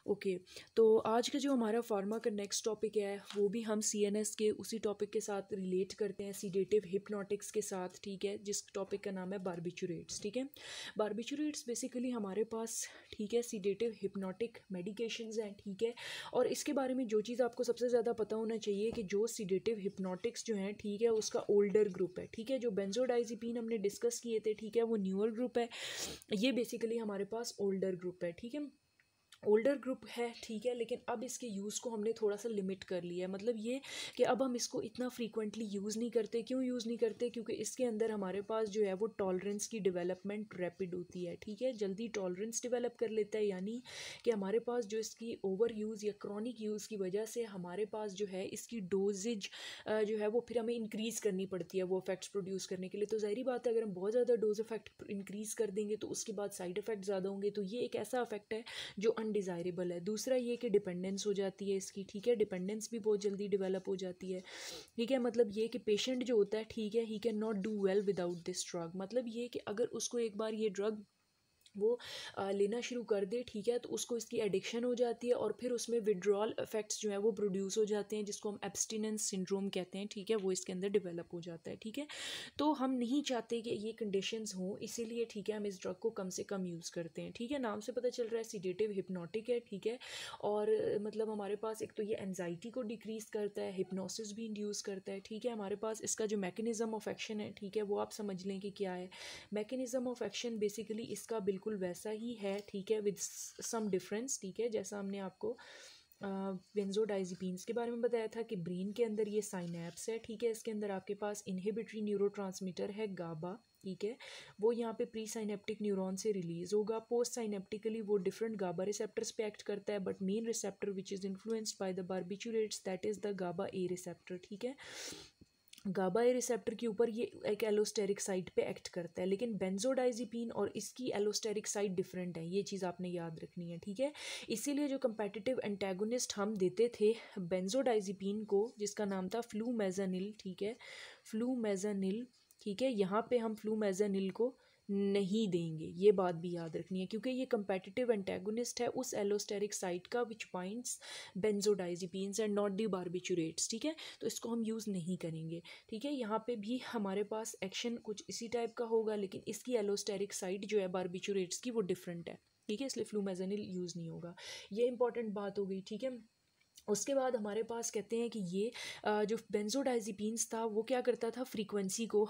Okay. तो आज का जो हमारा फार्मा का नेक्स्ट टॉपिक है वो भी हम सीएनएस के उसी टॉपिक के साथ रिलेट करते हैं, सीडेटिव हिप्नोटिक्स के साथ, ठीक है, जिस टॉपिक का नाम है बारबिचुरेट्स। ठीक है, बारबिचुरेट्स बेसिकली हमारे पास, ठीक है, सीडेटिव हिप्नोटिक मेडिकेशंस हैं, ठीक है। और इसके बारे में जो चीज़ आपको सबसे ज़्यादा पता होना चाहिए कि जो सीडेटिव हिप्नोटिक्स जो हैं, ठीक है, उसका ओल्डर ग्रुप है, ठीक है। जो बेंजोडाइजिपीन हमने डिस्कस किए थे, ठीक है, वो न्यूअर ग्रुप है। ये बेसिकली हमारे पास ओल्डर ग्रुप है, ठीक है, ओल्डर ग्रुप है, ठीक है। लेकिन अब इसके यूज़ को हमने थोड़ा सा लिमिट कर लिया है, मतलब ये कि अब हम इसको इतना फ्रीक्वेंटली यूज़ नहीं करते। क्यों यूज़ नहीं करते? क्योंकि इसके अंदर हमारे पास जो है वो टॉलरेंस की डेवलपमेंट रैपिड होती है, ठीक है, जल्दी टॉलरेंस डेवलप कर लेता है। यानी कि हमारे पास जो इसकी ओवर यूज़ या क्रॉनिक यूज़ की वजह से हमारे पास जो है इसकी डोजेज जो है वो फिर हमें इंक्रीज़ करनी पड़ती है वो इफेक्ट्स प्रोड्यूस करने के लिए। तो ज़ाहिर बात है, अगर हम बहुत ज़्यादा डोज इफेक्ट इंक्रीज़ कर देंगे तो उसके बाद साइड इफ़ेक्ट ज़्यादा होंगे। तो ये एक ऐसा इफेक्ट है जो अनडिज़ायरेबल है। दूसरा ये कि डिपेंडेंस हो जाती है इसकी, ठीक है, डिपेंडेंस भी बहुत जल्दी डेवलप हो जाती है, ठीक है। मतलब ये कि पेशेंट जो होता है, ठीक है, he can not do well without this drug. मतलब ये कि अगर उसको एक बार ये ड्रग वो लेना शुरू कर दे, ठीक है, तो उसको इसकी एडिक्शन हो जाती है और फिर उसमें विड्रॉल इफेक्ट्स जो है वो प्रोड्यूस हो जाते हैं, जिसको हम एब्सटिनेंस सिंड्रोम कहते हैं, ठीक है, वो इसके अंदर डेवलप हो जाता है, ठीक है। तो हम नहीं चाहते कि ये कंडीशंस हों, इसीलिए, ठीक है, हम इस ड्रग को कम से कम यूज़ करते हैं, ठीक है। नाम से पता चल रहा है सीडेटिव हिप्नोटिक है, ठीक है। और मतलब हमारे पास एक तो ये एनजाइटी को डिक्रीज़ करता है, हिप्नोसिस भी इंड्यूस करता है, ठीक है। हमारे पास इसका जो मैकेनिज़्म ऑफ एक्शन है, ठीक है, वो आप समझ लें कि क्या है। मैकेनिज़्म ऑफ एक्शन बेसिकली इसका बिल्कुल वैसा ही है, ठीक है, विद सम डिफरेंस, ठीक है। जैसा हमने आपको बेंजोडाइजिपीन्स के बारे में बताया था कि ब्रेन के अंदर ये साइनैप्स है, ठीक है, इसके अंदर आपके पास इनहिबिटरी न्यूरोट्रांसमीटर है गाबा, ठीक है, वो यहाँ पे प्री साइनेप्टिक न्यूरॉन से रिलीज होगा। पोस्ट साइनेप्टिकली वो डिफरेंट गाबा रिसेप्टर्स पे एक्ट करता है, but main receptor which is influenced by the barbiturates that is the GABA A receptor, ठीक है। गाबा ए रिसेप्टर के ऊपर ये एक एलोस्टेरिक साइट पे एक्ट करता है, लेकिन बेंजोडाइजिपीन और इसकी एलोस्टेरिक साइट डिफरेंट है, ये चीज़ आपने याद रखनी है, ठीक है। इसीलिए जो कंपेटिटिव एंटेगोनिस्ट हम देते थे बेंजोडाइजिपीन को, जिसका नाम था फ्लूमेज़ानिल, ठीक है, फ्लूमेज़ानिल, ठीक है, यहाँ पे हम फ्लूमेज़ानिल को नहीं देंगे, ये बात भी याद रखनी है, क्योंकि ये कंपेटिटिव एंटेगोनिस्ट है उस एलोस्टेरिक साइट का which binds benzodiazepines and not the barbiturates, ठीक है। तो इसको हम यूज़ नहीं करेंगे, ठीक है। यहाँ पे भी हमारे पास एक्शन कुछ इसी टाइप का होगा, लेकिन इसकी एलोस्टेरिक साइट जो है बारबिचुरेट्स की वो डिफरेंट है, ठीक है, इसलिए फ्लूमेज़ानिल यूज़ नहीं होगा। ये इंपॉर्टेंट बात हो गई, ठीक है। उसके बाद हमारे पास कहते हैं कि ये जो बेंजोडाइजिपीन्स था वो क्या करता था, फ्रीक्वेंसी को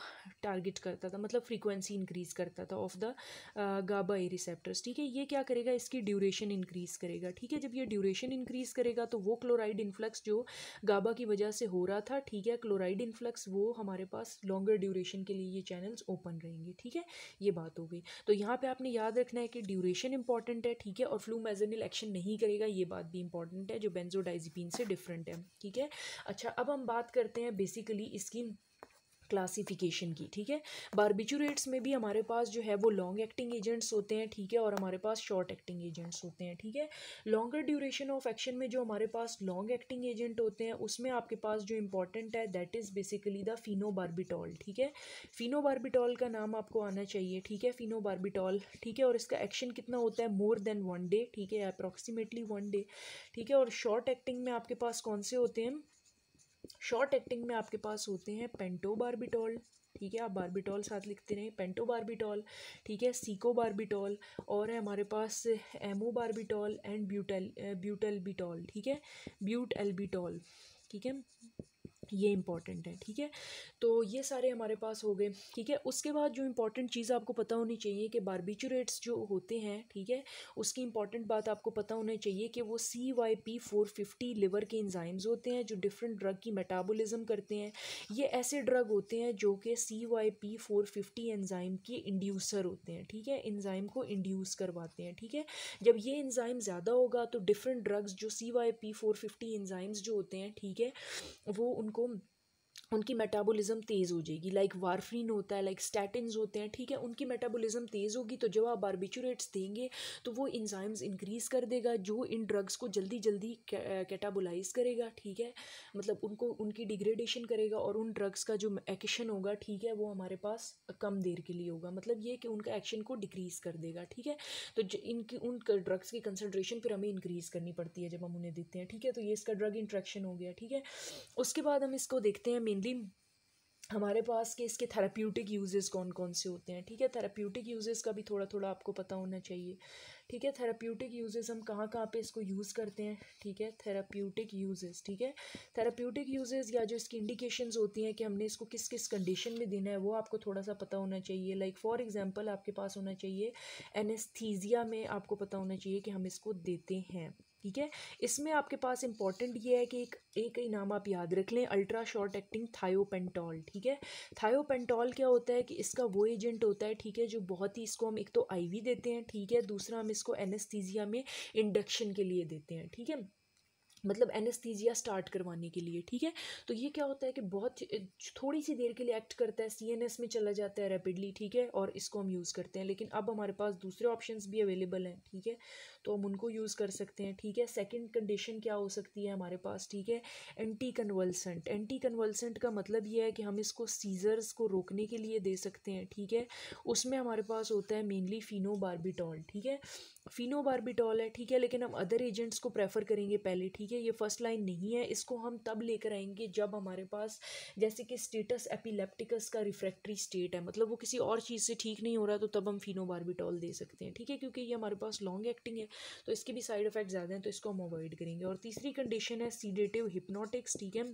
टारगेट करता था, मतलब फ्रीक्वेंसी इंक्रीज़ करता था of the GABA A receptors, ठीक है। ये क्या करेगा, इसकी ड्यूरेशन इंक्रीज़ करेगा, ठीक है। जब ये ड्यूरेशन इंक्रीज़ करेगा तो वो क्लोराइड इन्फ्लक्स जो गाबा की वजह से हो रहा था, ठीक है, क्लोराइड इन्फ्लक्स, वो हमारे पास लॉन्गर ड्यूरेशन के लिए ये चैनल्स ओपन रहेंगे, ठीक है। ये बात हो गई। तो यहाँ पे आपने याद रखना है कि ड्यूरेशन इंपॉर्टेंट है, ठीक है, और फ्लूमेज़ानिल एक्शन नहीं करेगा, ये बात भी इंपॉर्टेंट है, जो बेंजोडाइजिपीन से डिफरेंट है, ठीक है। अच्छा, अब हम बात करते हैं बेसिकली इसकी क्लासिफिकेशन की, ठीक है। बारबिचुरेट्स में भी हमारे पास जो है वो लॉन्ग एक्टिंग एजेंट्स होते हैं, ठीक है, और हमारे पास शॉर्ट एक्टिंग एजेंट्स होते हैं, ठीक है। लॉन्गर ड्यूरेशन ऑफ एक्शन में जो हमारे पास लॉन्ग एक्टिंग एजेंट होते हैं उसमें आपके पास जो इंपॉर्टेंट है दैट इज़ बेसिकली द फिनोबार्बिटॉल, ठीक है। फिनोबार्बिटॉल का नाम आपको आना चाहिए, ठीक है, फिनोबार्बिटॉल, ठीक है। और इसका एक्शन कितना होता है, मोर देन 1 डे, ठीक है, अप्रॉक्सीमेटली 1 डे, ठीक है। और शॉर्ट एक्टिंग में आपके पास कौन से होते हैं, शॉर्ट एक्टिंग में आपके पास होते हैं पेंटोबार्बिटॉल, ठीक है, आप बार्बिटॉल साथ लिखते रहें, पेंटोबार्बिटॉल, ठीक है, सीकोबार्बिटॉल, और है हमारे पास एमोबार्बिटॉल एंड ब्यूटलबिटॉल, ठीक है, ब्यूटएल्बिटॉल, ठीक है, ये इंपॉर्टेंट है, ठीक है। तो ये सारे हमारे पास हो गए, ठीक है। उसके बाद जो इंपॉर्टेंट चीज़ आपको पता होनी चाहिए कि बारबिचुरेट्स जो होते हैं, ठीक है, उसकी इंपॉर्टेंट बात आपको पता होनी चाहिए कि वो CYP450 लिवर के इंजाइम्स होते हैं जो डिफरेंट ड्रग की मेटाबॉलिज्म करते हैं। ये ऐसे ड्रग होते हैं जो कि CYP450 एंजाइम के इंड्यूसर होते हैं, ठीक है, एंजाइम को इंड्यूस करवाते हैं, ठीक है। जब ये एंजाइम ज़्यादा होगा तो डिफरेंट ड्रग्स जो CYP450 एंजाइम्स जो होते हैं, ठीक है, वो उनको उनकी मेटाबॉलिज्म तेज़ हो जाएगी। लाइक वारफरीन होता है, लाइक स्टैटिन्स होते हैं, ठीक है, उनकी मेटाबॉलिज्म तेज़ होगी, तो जब आप बारबिचुरेट्स देंगे तो वो इंजाइम्स इंक्रीज़ कर देगा जो इन ड्रग्स को जल्दी जल्दी कैटाबोलाइज करेगा, ठीक है, मतलब उनको उनकी डिग्रेडेशन करेगा, और उन ड्रग्स का जो एक्शन होगा, ठीक है, वो हमारे पास कम देर के लिए होगा, मतलब ये कि उनका एक्शन को डिक्रीज़ कर देगा, ठीक है। तो इनकी उन ड्रग्स की कंसनट्रेशन फिर हमें इंक्रीज़ करनी पड़ती है जब हम उन्हें देते हैं, ठीक है। तो ये इसका ड्रग इंट्रैक्शन हो गया, ठीक है। उसके बाद हम इसको देखते हैं मेनली हमारे पास कि इसके थेराप्यूटिक यूजेस कौन कौन से होते हैं, ठीक है। थेराप्यूटिक यूजेस का भी थोड़ा थोड़ा आपको पता होना चाहिए, ठीक है। थेराप्यूटिक यूजेस हम कहाँ कहाँ पे इसको यूज़ करते हैं, ठीक है, थेराप्यूटिक यूजेस, ठीक है। थेराप्यूटिक यूजेस या जो इसकी इंडिकेशंस होती हैं कि हमने इसको किस किस कंडीशन में देना है, वो आपको थोड़ा सा पता होना चाहिए। लाइक फॉर एग्जांपल आपके पास होना चाहिए एनेस्थीसिया में आपको पता होना चाहिए कि हम इसको देते हैं, ठीक है। इसमें आपके पास इंपॉर्टेंट ये है कि एक ही नाम आप याद रख लें, अल्ट्रा शॉर्ट एक्टिंग थायोपेंटॉल, ठीक है। थायोपेंटॉल क्या होता है कि इसका वो एजेंट होता है, ठीक है, जो बहुत ही, इसको हम एक तो आईवी देते हैं, ठीक है, दूसरा हम इसको एनेस्थीसिया में इंडक्शन के लिए देते हैं, ठीक है, मतलब एनेस्थीसिया स्टार्ट करवाने के लिए, ठीक है। तो ये क्या होता है कि बहुत थोड़ी सी देर के लिए एक्ट करता है, सीएनएस में चला जाता है रैपिडली, ठीक है, और इसको हम यूज़ करते हैं। लेकिन अब हमारे पास दूसरे ऑप्शंस भी अवेलेबल हैं, ठीक है, तो हम उनको यूज़ कर सकते हैं, ठीक है। सेकंड कंडीशन क्या हो सकती है हमारे पास, ठीक है, एंटी कन्वल्सेंट। एंटी कन्वल्सेंट का मतलब ये है कि हम इसको सीजर्स को रोकने के लिए दे सकते हैं, ठीक है। उसमें हमारे पास होता है मेनली फिनोबार्बिटॉल, ठीक है, फिनोबार्बिटॉल है, ठीक है, लेकिन हम अदर एजेंट्स को प्रेफर करेंगे पहले, ठीक है। ये फर्स्ट लाइन नहीं है, इसको हम तब लेकर आएंगे जब हमारे पास जैसे कि स्टेटस एपिलेप्टिकस का रिफ्रैक्टरी स्टेट है, मतलब वो किसी और चीज़ से ठीक नहीं हो रहा, तो तब हम फिनोबार्बिटॉल दे सकते हैं, ठीक है, क्योंकि ये हमारे पास लॉन्ग एक्टिंग है, तो इसके भी साइड इफेक्ट ज़्यादा हैं, तो इसको हम अवॉइड करेंगे। और तीसरी कंडीशन है सीडेटिव हिप्नोटिक्स, ठीक है।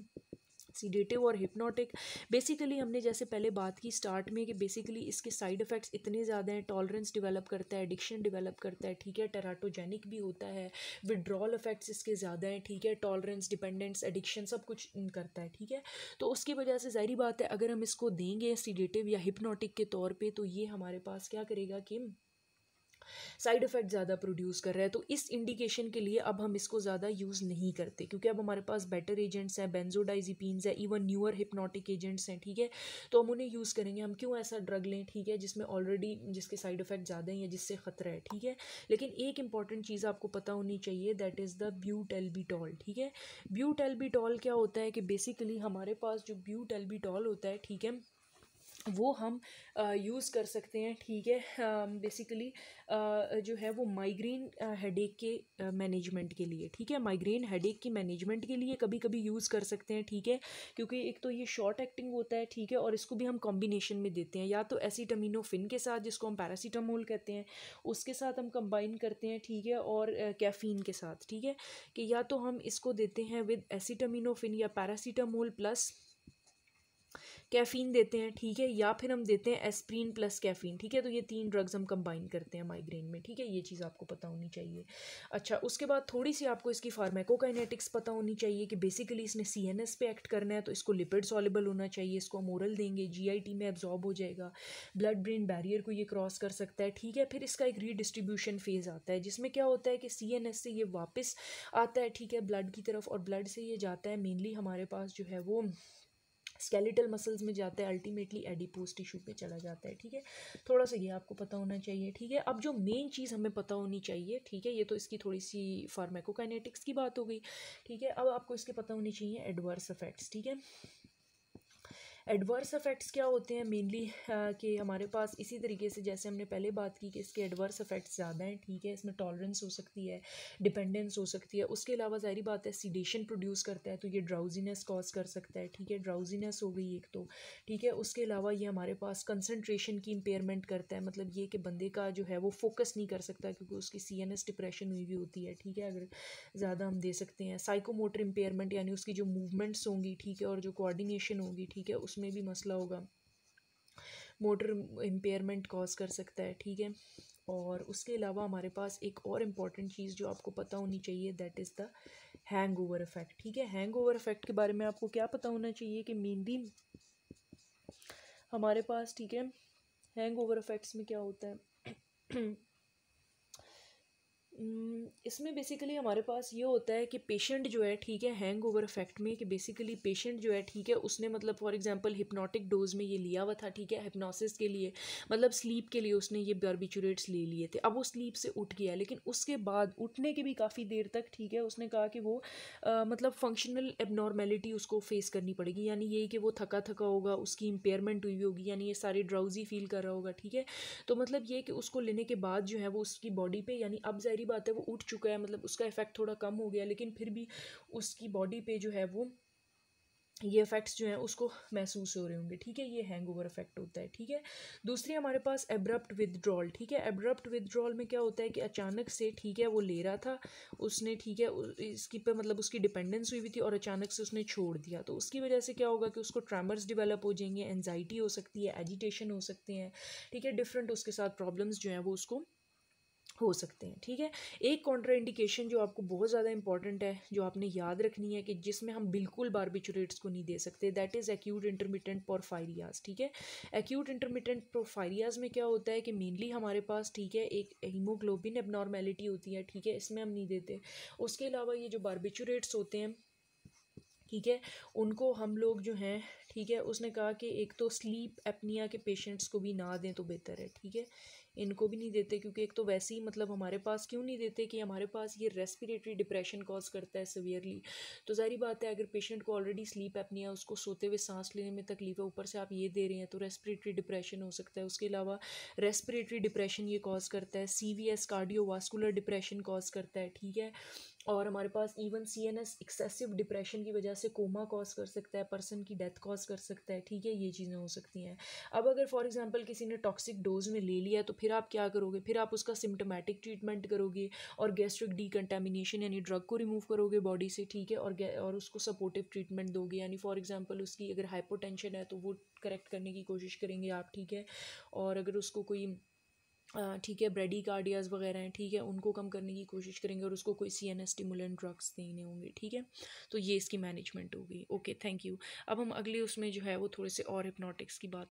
सीडेटिव और हिप्नोटिक, बेसिकली हमने जैसे पहले बात की स्टार्ट में कि बेसिकली इसके साइड इफ़ेक्ट्स इतने ज़्यादा हैं, टॉलरेंस डेवलप करता है, एडिक्शन डेवलप करता है, ठीक है, टेराटोजेनिक भी होता है, विड्रॉल इफेक्ट्स इसके ज़्यादा हैं, ठीक है, टॉलरेंस, डिपेंडेंस, एडिक्शन सब कुछ करता है, ठीक है। तो उसकी वजह से ज़ाहिर बात है अगर हम इसको देंगे सीडेटिव या हिप्नोटिक के तौर पर, तो ये हमारे पास क्या करेगा कि साइड इफ़ेक्ट ज़्यादा प्रोड्यूस कर रहा है। तो इस इंडिकेशन के लिए अब हम इसको ज़्यादा यूज़ नहीं करते, क्योंकि अब हमारे पास बेटर एजेंट्स हैं, बेंजोडाइजिपीन्स है, इवन न्यूअर हिप्नोटिक एजेंट्स हैं, ठीक है, तो हम उन्हें यूज़ करेंगे। हम क्यों ऐसा ड्रग लें, ठीक है, जिसमें ऑलरेडी जिसके साइड इफ़ेक्ट ज़्यादा ही है, जिससे ख़तरा है, ठीक है। लेकिन एक इंपॉर्टेंट चीज़ आपको पता होनी चाहिए, दैट इज़ द ब्यूटेल्बिटॉल, ठीक है। ब्यूटेल्बिटॉल क्या होता है कि बेसिकली हमारे पास जो ब्यूटेल्बिटॉल होता है, ठीक है, वो हम यूज़ कर सकते हैं, ठीक है, बेसिकली जो है वो माइग्रेन हेडेक के मैनेजमेंट के लिए, ठीक है, माइग्रेन हेडेक की मैनेजमेंट के लिए कभी कभी यूज़ कर सकते हैं, ठीक है, क्योंकि एक तो ये शॉर्ट एक्टिंग होता है, ठीक है, और इसको भी हम कॉम्बिनेशन में देते हैं, या तो एसिटामिनोफिन के साथ, जिसको हम पैरासीटामोल कहते हैं, उसके साथ हम कंबाइन करते हैं, ठीक है, और कैफ़ीन के साथ, ठीक है, कि या तो हम इसको देते हैं विद एसिटामिनोफिन या पैरासीटामोल प्लस कैफ़ीन देते हैं, ठीक है, या फिर हम देते हैं एस्प्रीन प्लस कैफ़ीन, ठीक है। तो ये तीन ड्रग्स हम कंबाइन करते हैं माइग्रेन में, ठीक है, ये चीज़ आपको पता होनी चाहिए। अच्छा, उसके बाद थोड़ी सी आपको इसकी फार्माकोकाइनेटिक्स पता होनी चाहिए कि बेसिकली इसने सीएनएस पे एक्ट करना है, तो इसको लिपिड सॉल्युबल होना चाहिए, इसको हम ओरल देंगे, जीआईटी में एब्जॉर्ब हो जाएगा, ब्लड ब्रेन बैरियर को ये क्रॉस कर सकता है, ठीक है। फिर इसका एक रीडिस्ट्रीब्यूशन फेज़ आता है, जिसमें क्या होता है कि सीएनएस से ये वापस आता है, ठीक है, ब्लड की तरफ, और ब्लड से ये जाता है मेनली हमारे पास जो है वो स्केलेटल मसल्स में जाता है, अल्टीमेटली एडिपोज टिश्यू पे चला जाता है, ठीक है। थोड़ा सा ये आपको पता होना चाहिए, ठीक है। अब जो मेन चीज़ हमें पता होनी चाहिए, ठीक है, ये तो इसकी थोड़ी सी फार्माकोकाइनेटिक्स की बात हो गई, ठीक है, अब आपको इसके पता होनी चाहिए एडवर्स इफेक्ट्स, ठीक है। एडवर्स इफेक्ट्स क्या होते हैं मेनली कि हमारे पास इसी तरीके से जैसे हमने पहले बात की कि इसके एडवर्स इफेक्ट्स ज़्यादा हैं, ठीक है, इसमें टॉलरेंस हो सकती है, डिपेंडेंस हो सकती है, उसके अलावा ज़ाहिर बात है सीडेशन प्रोड्यूस करता है, तो ये ड्राउजीनेस कॉज कर सकता है, ठीक है, ड्राउजीनेस हो गई एक तो, ठीक है। उसके अलावा ये हमारे पास कंसनट्रेशन की इम्पेयरमेंट करता है, मतलब ये कि बंदे का जो है वो फोकस नहीं कर सकता, क्योंकि उसकी सीएनएस डिप्रेशन हुई भी होती है, ठीक है, अगर ज़्यादा हम दे सकते हैं। साइकोमोटर इम्पेयरमेंट, यानी उसकी जो मूवमेंट्स होंगी, ठीक है, और जो कोऑर्डिनेशन होगी, ठीक है, उसमें भी मसला होगा, मोटर इम्पेयरमेंट कॉज कर सकता है, ठीक है। और उसके अलावा हमारे पास एक और इम्पॉर्टेंट चीज़ जो आपको पता होनी चाहिए, that is the hang over effect, ठीक है। हैंग ओवर इफेक्ट के बारे में आपको क्या पता होना चाहिए कि मेनली हमारे पास, ठीक है, हैंग ओवर इफेक्ट्स में क्या होता है इसमें बेसिकली हमारे पास ये होता है कि पेशेंट जो है ठीक है हैंग ओवर इफेक्ट में, कि बेसिकली पेशेंट जो है ठीक है उसने मतलब फॉर एग्जांपल हिप्नोटिक डोज में ये लिया हुआ था ठीक है, हिप्नोसिस के लिए मतलब स्लीप के लिए उसने ये बारबिचुरेट्स ले लिए थे। अब वो स्लीप से उठ गया, लेकिन उसके बाद उठने के भी काफ़ी देर तक ठीक है उसने कहा कि वो मतलब फंक्शनल एबनॉर्मेलिटी उसको फेस करनी पड़ेगी, यानी यही कि वो थका थका होगा, उसकी इम्पेयरमेंट हुई होगी, यानी ये सारे ड्राउजी फील कर रहा होगा ठीक है। तो मतलब ये कि उसको लेने के बाद जो है वो उसकी बॉडी पे, यानी अब ज़ाहिर बात है वो उठ चुका है, मतलब उसका इफेक्ट थोड़ा कम हो गया, लेकिन फिर भी उसकी बॉडी पे जो है वो ये इफेक्ट्स जो हैं उसको महसूस हो रहे होंगे ठीक है। ये हैंगओवर इफेक्ट होता है ठीक है। दूसरी हमारे पास एब्रप्ट विदड्रॉल ठीक है। एब्रप्ट विदड्रॉल में क्या होता है कि अचानक से ठीक है वो ले रहा था उसने ठीक है, इसकी पे मतलब उसकी डिपेंडेंस हुई थी और अचानक से उसने छोड़ दिया, तो उसकी वजह से क्या होगा कि उसको ट्रेमर्स डेवलप हो जाएंगे, एनजाइटी हो सकती है, एजिटेशन हो सकते हैं ठीक है, डिफरेंट उसके साथ प्रॉब्लम्स जो हैं वो उसको हो सकते हैं ठीक है। एक कॉन्ट्रा इंडिकेशन जो आपको बहुत ज़्यादा इंपॉर्टेंट है, जो आपने याद रखनी है कि जिसमें हम बिल्कुल बारबिचुरेट्स को नहीं दे सकते, दैट इज़ एक्यूट इंटरमिटेंट पोरफायरियाज ठीक है। एक्यूट इंटरमिटेंट पोरफायरियाज में क्या होता है कि मेनली हमारे पास ठीक है एक हीमोग्लोबिन एबनॉर्मेलिटी होती है ठीक है, इसमें हम नहीं देते। उसके अलावा ये जो बारबिचुरेट्स होते हैं ठीक है उनको हम लोग जो हैं ठीक है, उसने कहा कि एक तो स्लीप एपनिया के पेशेंट्स को भी ना दें तो बेहतर है ठीक है, इनको भी नहीं देते क्योंकि एक तो वैसे ही मतलब हमारे पास क्यों नहीं देते कि हमारे पास ये रेस्पिरेटरी डिप्रेशन कॉज करता है सीवियरली। तो ज़ाहिर बात है अगर पेशेंट को ऑलरेडी स्लीप एपनिया, उसको सोते हुए सांस लेने में तकलीफ है, ऊपर से आप ये दे रहे हैं तो रेस्पिरेटरी डिप्रेशन हो सकता है। उसके अलावा रेस्पिरेटरी डिप्रेशन ये कॉज करता है, CVS कार्डियोवास्कुलर डिप्रेशन कॉज करता है ठीक है। और हमारे पास इवन CNS एक्सेसिव डिप्रेशन की वजह से कोमा कॉज कर सकता है, पर्सन की डेथ कॉज कर सकता है ठीक है, ये चीज़ें हो सकती हैं। अब अगर फॉर एग्जांपल किसी ने टॉक्सिक डोज में ले लिया तो फिर आप क्या करोगे, फिर आप उसका सिम्टोमेटिक ट्रीटमेंट करोगे और गैस्ट्रिक डीकंटामिनेशन यानी ड्रग को रिमूव करोगे बॉडी से ठीक है, और उसको सपोर्टिव ट्रीटमेंट दोगे, यानी फॉर एग्जांपल उसकी अगर हाइपोटेंशन है तो वो करेक्ट करने की कोशिश करेंगे आप ठीक है। और अगर उसको कोई ठीक है ब्रेडी कार्डियाज वगैरह हैं ठीक है, उनको कम करने की कोशिश करेंगे और उसको कोई CNS स्टिमुलेंट ड्रग्स देने होंगे ठीक है। तो ये इसकी मैनेजमेंट होगी। Okay thank you. अब हम अगले उसमें जो है वो थोड़े से और हिप्नोटिक्स की बात